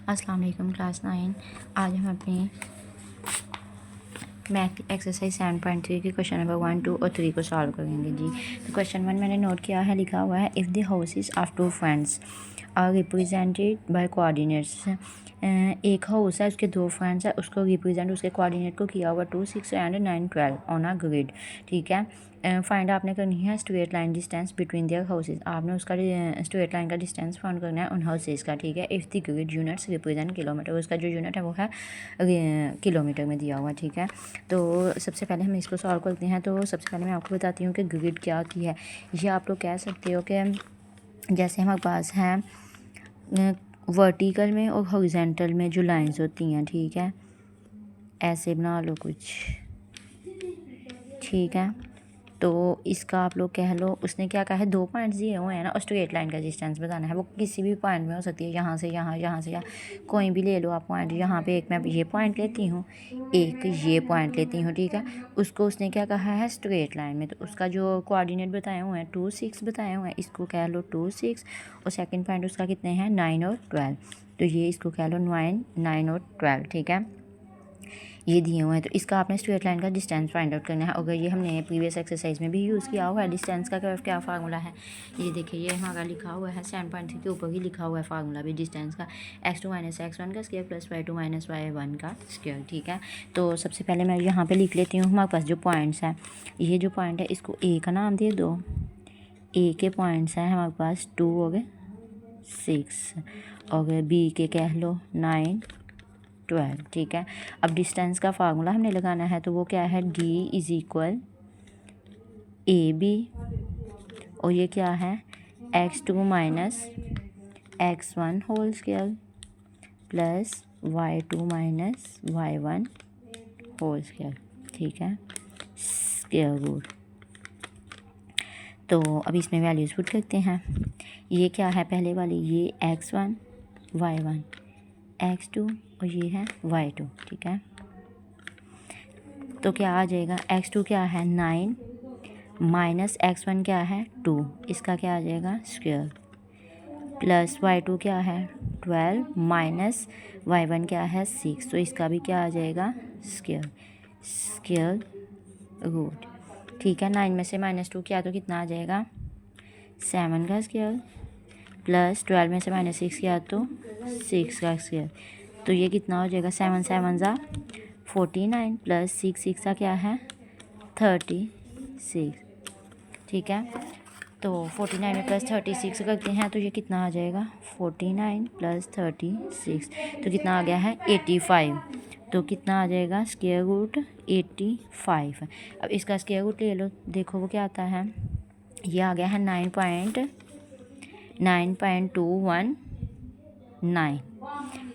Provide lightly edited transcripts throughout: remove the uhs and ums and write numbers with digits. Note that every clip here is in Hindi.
अस्सलाम वालेकुम क्लास 9। आज हम अपनी मैथ एक्सरसाइज 7.3 के क्वेश्चन नंबर 1, 2 और 3 को सॉल्व करेंगे जी। तो क्वेश्चन 1 मैंने नोट किया है, लिखा हुआ है if the houses of two friends are represented by coordinates. एक हाउस है, उसके दो फ्रेंड्स है, उसको रिप्रेजेंट उसके कोऑर्डिनेट को किया हुआ 2, 6 एंड 9, 12 ऑन अ ग्रिड। ठीक है, फाइंड आपने करनी है straight line distance between their houses. आपने उसका स्ट्रेट लाइन का डिस्टेंस फाइंड करना है उन हाउसेज का। ठीक है, if the grid units represent kilometre, उसका जो यूनिट है वो है किलोमीटर में दिया हुआ। ठीक है, तो सबसे पहले हम इसको सॉल्व करते हैं। तो सबसे पहले मैं आपको बताती हूँ कि ग्रिड क्या होती है। ये आप लोग कह सकते हो कि जैसे हमारे पास है वर्टिकल में और हॉरिजॉन्टल में जो लाइंस होती हैं, ठीक है, ऐसे बना लो कुछ। ठीक है, तो इसका आप लोग कह लो, उसने क्या कहा है, 2 पॉइंट्स दिए हुए हैं ना, और स्ट्रेट लाइन का डिस्टेंस बताना है। वो किसी भी पॉइंट में हो सकती है, यहाँ से यहाँ, यहाँ से यहाँ, कोई भी ले लो आप पॉइंट। यहाँ पे एक मैं ये पॉइंट लेती हूँ, एक ये पॉइंट लेती हूँ। ठीक है, उसको उसने क्या कहा है, स्ट्रेट लाइन में। तो उसका जो कोऑर्डिनेट बताए हुए हैं 2, 6 बताए हुए हैं, इसको कह लो 2, 6। और सेकेंड पॉइंट उसका कितने हैं, 9 और 12। तो ये इसको कह लो 9 और 12। ठीक है, ये दिए हुए हैं। तो इसका आपने स्ट्रेट लाइन का डिस्टेंस फाइंड आउट करना है। अगर ये हमने प्रीवियस एक्सरसाइज में भी यूज़ किया हुआ है, डिस्टेंस का क्या फार्मूला है, ये देखिए, ये हमारा लिखा हुआ है 7.3 के ऊपर ही लिखा हुआ है फार्मूला भी, डिस्टेंस का x2 - x1 का स्क्वायर प्लस y2 - y1 का स्क्वायर। ठीक है, तो सबसे पहले मैं यहाँ पर लिख लेती हूँ हमारे पास जो पॉइंट्स है। ये जो पॉइंट है इसको ए का नाम दे दो। ए के पॉइंट्स हैं हमारे पास 2 हो गए, 6, और बी के कह लो 9, 12। ठीक है, अब डिस्टेंस का फार्मूला हमने लगाना है, तो वो क्या है, d = AB, और ये क्या है, x2 - x1 whole square plus y2 - y1 whole square. ठीक है, स्क्वायर रूट। तो अब इसमें वैल्यूज़ पुट करते हैं। ये क्या है, पहले वाली, ये x1 y1, x2 और ये है y2। ठीक है, तो क्या आ जाएगा, x2 क्या है 9 माइनस x1 क्या है 2, इसका क्या आ जाएगा स्क्वायर, प्लस y2 क्या है 12 माइनस y1 क्या है 6, तो इसका भी क्या आ जाएगा स्क्वायर रूट। ठीक है, 9 में से -2 किया तो कितना आ जाएगा, 7 का स्क्वायर, प्लस 12 में से -6 किया तो 6 का स्क्वायर। तो ये कितना हो जाएगा, 7 7 ज़ा 49 प्लस 6 6 का क्या है 36। ठीक है, तो 49 में प्लस 36 करते हैं तो ये कितना आ जाएगा, 49 प्लस 36, तो कितना आ गया है 85। तो कितना आ जाएगा, स्क्वायर रूट 85। अब इसका स्क्वायर रूट ले लो, देखो वो क्या आता है, ये आ गया है 9.219।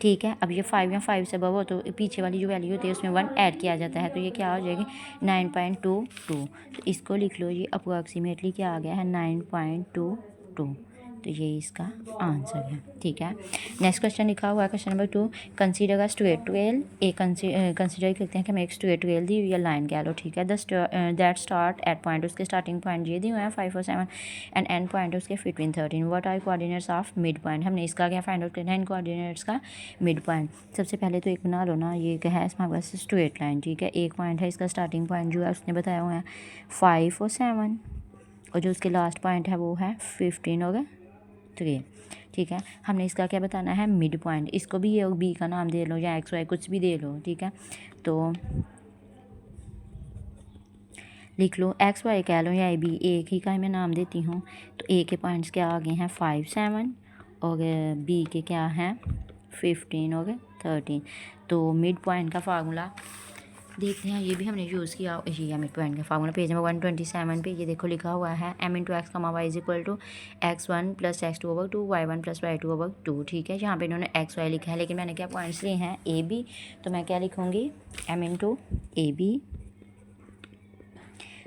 ठीक है, अब ये 5 या 5 से अबव हो तो पीछे वाली जो वैल्यू होती है उसमें 1 ऐड किया जाता है, तो ये क्या हो जाएगी 9.22। तो इसको लिख लो, ये अप्रॉक्सीमेटली क्या आ गया है 9.22। तो ये इसका आंसर है। ठीक है, नेक्स्ट क्वेश्चन लिखा हुआ है, question number 2, consider a straight rail. एक कंसीडर करते हैं कि हमें एक स्ट्रेट रेल दी हुई है, लाइन कह लो। ठीक है, दैट स्टार्ट एट पॉइंट, उसके स्टार्टिंग पॉइंट ये दिए हुए हैं 5 और 7 एंड एंड पॉइंट उसके 15, 13। What are coordinates of mid point, हमने इसका क्या फाइंड आउट करना है, इन कोऑर्डिनेट्स का मिड पॉइंट। सबसे पहले तो एक बना लो ना, ये क्या है हमारे पास स्ट्रेट लाइन। ठीक है, एक पॉइंट है, इसका स्टार्टिंग पॉइंट जो है उसने बताया हुआ है 5 और 7, और जो उसके लास्ट पॉइंट है वो है 15 और 3। ठीक है, हमने इसका क्या बताना है, मिड पॉइंट। इसको भी ये बी का नाम दे लो या एक्स वाई कुछ भी दे लो। ठीक है, तो लिख लो एक्स वाई कह लो या ए बी, एक ही का मैं नाम देती हूँ। तो ए के पॉइंट्स क्या आ गए हैं 5 7, और बी के क्या हैं 15 और 13। तो मिड पॉइंट का फार्मूला देखते हैं, ये भी हमने यूज़ किया। ये मिड पॉइंट का फार्मूला पेज नंबर 127 पे ये देखो लिखा हुआ है, m × x, y = x1 + x2/2 y1 + y2/2। ठीक है, यहाँ पे इन्होंने x y लिखा है, लेकिन मैंने क्या पॉइंट्स लिए हैं ए बी, तो मैं क्या लिखूँगी m × AB,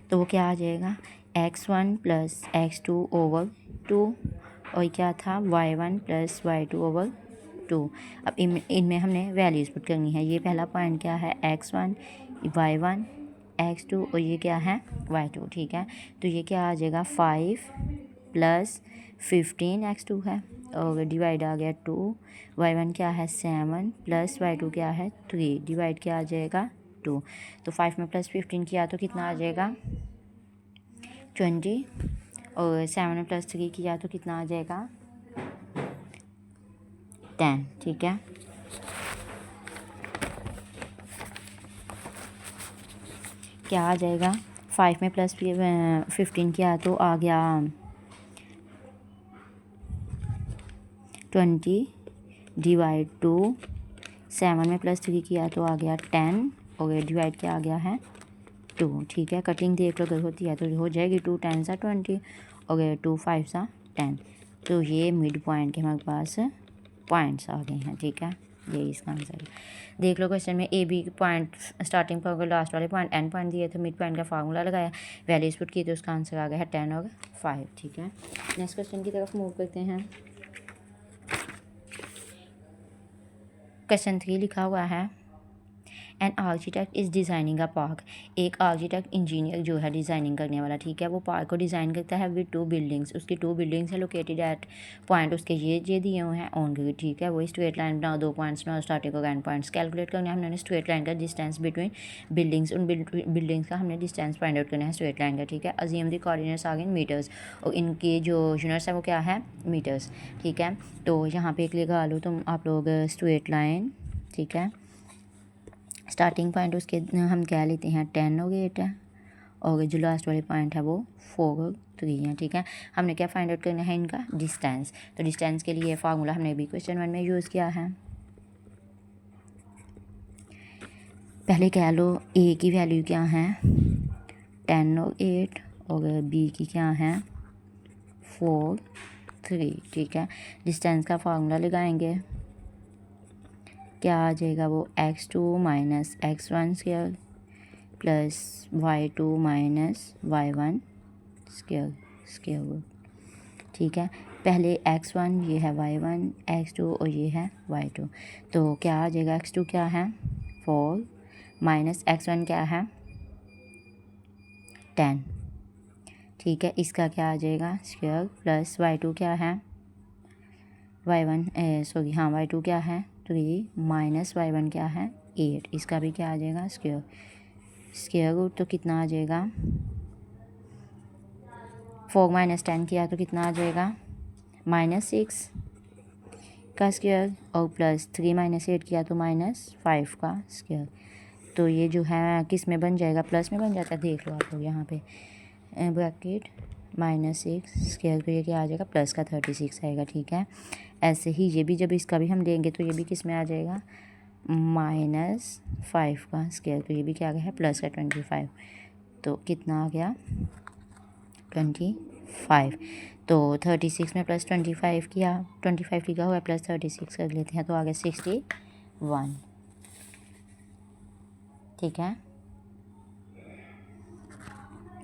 तो वो क्या आ जाएगा x1 + x2/2, और क्या था y1 + y2/2। अब इनमें हमने वैल्यूज़ पुट करनी है। ये पहला पॉइंट क्या है x1, y1, x2, और ये क्या है y2। ठीक है, तो ये क्या आ जाएगा 5 + 15 x2 है, और डिवाइड आ गया 2, y1 क्या है 7 प्लस y2 क्या है 3, डिवाइड क्या आ जाएगा 2। तो 5 में प्लस 15 किया तो कितना आ जाएगा 20, और 7 में प्लस 3 किया तो कितना आ जाएगा 10। ठीक है, क्या आ जाएगा 5 में प्लस 15 किया तो आ गया 20, डिवाइड 2, 7 में प्लस 3 किया तो आ गया 10, और डिवाइड क्या आ गया है 2। ठीक है, कटिंग देख लो अगर होती है तो हो जाएगी 2 10 सा 20, और 2 5 सा 10। तो ये मिड पॉइंट के हमारे पास पॉइंट्स आ गए हैं। ठीक है, यही इसका आंसर है। देख लो क्वेश्चन में ए बी पॉइंट स्टार्टिंग पर लास्ट वाले पॉइंट एंड पॉइंट दिए थे, मिड पॉइंट का फार्मूला लगाया, वैल्यूज पुट की तो उसका आंसर आ गया है 10 और 5। ठीक है, नेक्स्ट क्वेश्चन की तरफ मूव करते हैं। क्वेश्चन 3 लिखा हुआ है an architect is designing a park. एक आर्किटेक्ट इंजीनियर जो है डिज़ाइनिंग करने वाला, ठीक है, वो पार्क को डिज़ाइन करता है विद 2 बिल्डिंग्स। उसकी 2 बिल्डिंग्स है लोकेटेड एट पॉइंट, उसके ये दिए हुए हैं ऑन ग्रिड। ठीक है, वो स्ट्रेट लाइन बनाओ, 2 पॉइंट्स में स्टार्टिंग और एंड पॉइंट्स कैलकुलेट करना है हमने। स्ट्रेट लाइन का डिस्टेंस बिटवीन बिल्डिंग्स, उन बिल्डिंग्स का हमने डिस्टेंस फाइंड आउट करना है स्ट्रेट लाइन का। ठीक है, assume the coordinates are in metres, और इनके जो यूनिट्स है वो क्या है मीटर्स। ठीक है, तो यहाँ पे एक लगा लो तुम आप लोग स्ट्रेट लाइन। ठीक है, स्टार्टिंग पॉइंट उसके हम क्या लेते हैं 10 और 8 है, और जो लास्ट वाले पॉइंट है वो 4 और 3 है। ठीक है, हमने क्या फाइंड आउट करना है इनका डिस्टेंस। तो डिस्टेंस के लिए फार्मूला हमने भी क्वेश्चन 1 में यूज़ किया है। पहले कह लो ए की वैल्यू क्या है 10 और 8, और बी की क्या है 4 3। ठीक है, डिस्टेंस का फार्मूला लगाएंगे, क्या आ जाएगा वो x2 minus x1 square plus y2 minus y1 square. ठीक है, पहले x1 ये है y1, x2 और ये है y2। तो क्या आ जाएगा x2 क्या है 4 माइनस x1 क्या है 10। ठीक है, इसका क्या आ जाएगा स्क्वायर प्लस y2 क्या है y2 क्या है 3 माइनस y1 क्या है 8। इसका भी क्या आ जाएगा स्क्वायर रूट। तो कितना आ जाएगा 4 माइनस 10 किया तो कितना आ जाएगा -6 का स्क्वायर, और प्लस 3 माइनस 8 किया तो -5 का स्क्वायर। तो ये जो है किस में बन जाएगा प्लस में बन जाता है। देख लो आप लोग यहाँ पे ब्रैकेट -6 स्क्वायर, तो ये क्या आ जाएगा प्लस का 36 आएगा। ठीक है, ऐसे ही ये भी जब इसका भी हम लेंगे तो ये भी किस में आ जाएगा -5 का स्क्वायर, तो ये भी क्या आ गया है प्लस का 25। तो कितना आ गया 25। तो 36 में प्लस 25 किया, 25 लिखा हुआ है प्लस 36 कर लेते हैं तो आ गया 61। ठीक है,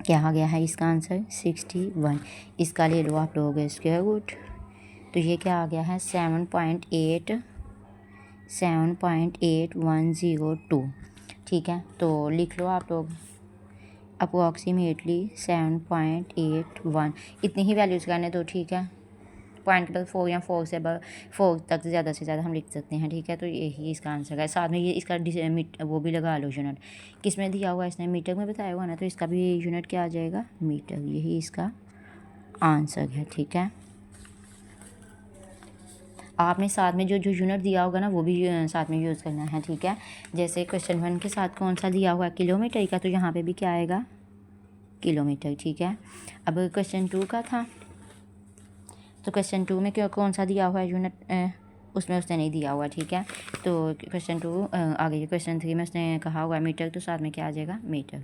क्या आ गया है इसका आंसर 61। इसका ले लो आप लोग स्क्वायर रूट, तो ये क्या आ गया है 7.8102। ठीक है, तो लिख लो आप लोग अप्रोक्सीमेटली 7.81, इतनी ही वैल्यूज़ करने दो। ठीक है, पॉइंट के बाद 4 या 4 से 4 तक ज़्यादा से ज़्यादा हम लिख सकते हैं। ठीक है, तो यही इसका आंसर है। साथ में ये इसका वो भी लगा लो यूनिट, किस में दिया हुआ है इसने मीटर में बताया हुआ ना, तो इसका भी यूनिट क्या आ जाएगा मीटर। यही इसका आंसर है। ठीक है, आपने साथ में जो यूनिट दिया होगा ना वो भी साथ में यूज़ करना है। ठीक है, जैसे क्वेश्चन 1 के साथ कौन सा दिया हुआ है किलोमीटर का, तो यहाँ पे भी क्या आएगा किलोमीटर। ठीक है, अब क्वेश्चन 2 का था, तो क्वेश्चन 2 में कौन सा दिया हुआ है यूनिट, उसमें उसने नहीं दिया हुआ। ठीक है, तो क्वेश्चन 2 आगे क्वेश्चन 3 में उसने कहा हुआ है मीटर, तो साथ में क्या आ जाएगा मीटर।